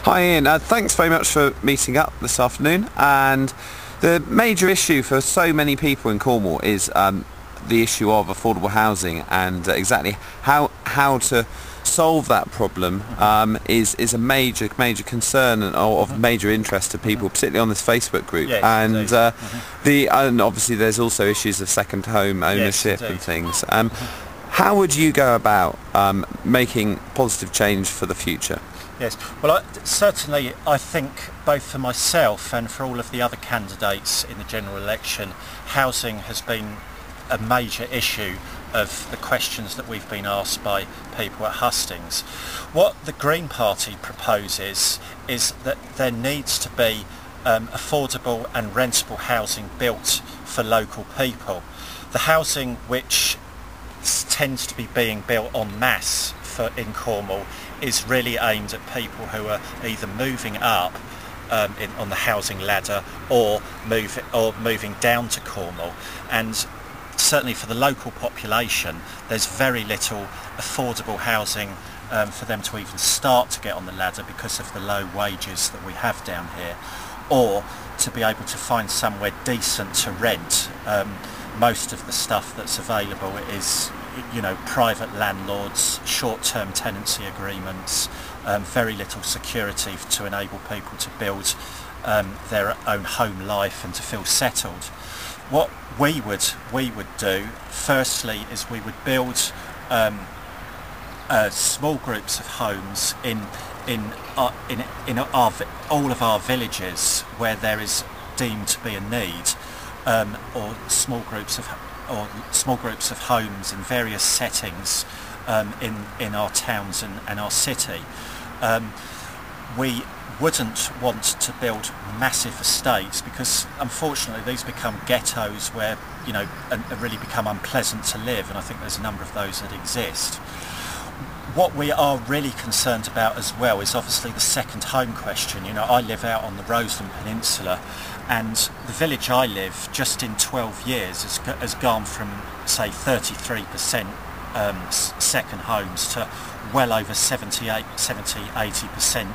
Hi Ian, thanks very much for meeting up this afternoon. And the major issue for so many people in Cornwall is the issue of affordable housing, and exactly how to solve that problem is a major concern and of major interest to people, particularly on this Facebook group. Yes, and obviously there's also issues of second home ownership and things. How would you go about making positive change for the future? Yes, well, certainly I think both for myself and for all of the other candidates in the general election, housing has been a major issue of the questions that we've been asked by people at hustings. What the Green Party proposes is that there needs to be affordable and rentable housing built for local people. The housing which tends to be being built en masse in Cornwall is really aimed at people who are either moving up on the housing ladder or moving down to Cornwall, and certainly for the local population there's very little affordable housing for them to even start to get on the ladder because of the low wages that we have down here, or to be able to find somewhere decent to rent. Most of the stuff that's available is, you know, private landlords, short-term tenancy agreements, very little security to enable people to build their own home life and to feel settled. What we would do firstly is we would build small groups of homes in all of our villages where there is deemed to be a need, or small groups of homes in various settings in our towns and our city. We wouldn't want to build massive estates because unfortunately these become ghettos where, you know, and really become unpleasant to live, and I think there's a number of those that exist. What we are really concerned about as well is obviously the second home question. You know, I live out on the Roseland Peninsula, and the village I live, just in 12 years, has gone from, say, 33% second homes to well over 80%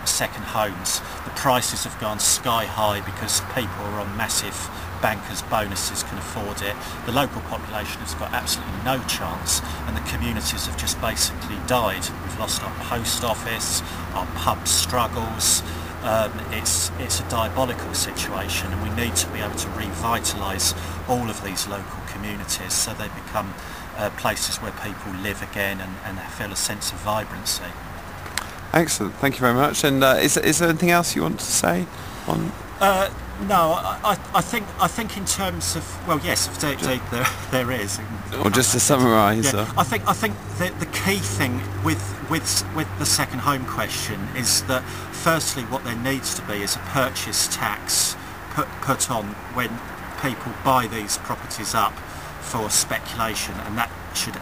second homes. The prices have gone sky high because people are on massive bankers' bonuses, can afford it. The local population has got absolutely no chance, and the communities have just basically died. We've lost our post office, our pub struggles. It's a diabolical situation, and we need to be able to revitalise all of these local communities so they become places where people live again and feel a sense of vibrancy. Excellent, thank you very much. And is there anything else you want to say on? No, I think in terms of, well, yes, indeed there is. Or just to summarise. Yeah, I think the key thing with the second home question is that firstly what there needs to be is a purchase tax put on when people buy these properties up for speculation, and that should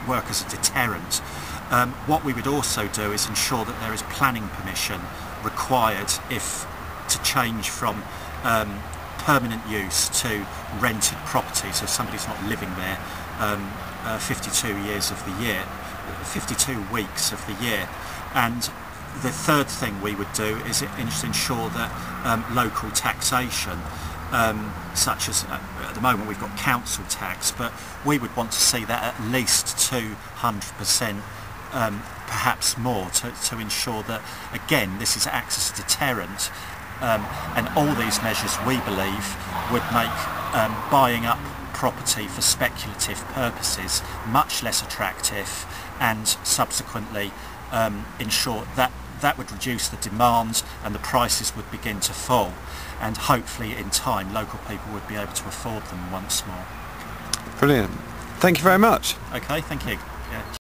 work as a deterrent. What we would also do is ensure that there is planning permission required to change from permanent use to rented property, so somebody's not living there 52 weeks of the year. And the third thing we would do is ensure that local taxation, such as at the moment we've got council tax, but we would want to see that at least 200%, perhaps more, to ensure that, again, this acts as a deterrent, and all these measures, we believe, would make buying up property for speculative purposes much less attractive, and subsequently ensure that would reduce the demand and the prices would begin to fall, and hopefully in time local people would be able to afford them once more. Brilliant. Thank you very much. Okay, thank you. Yeah.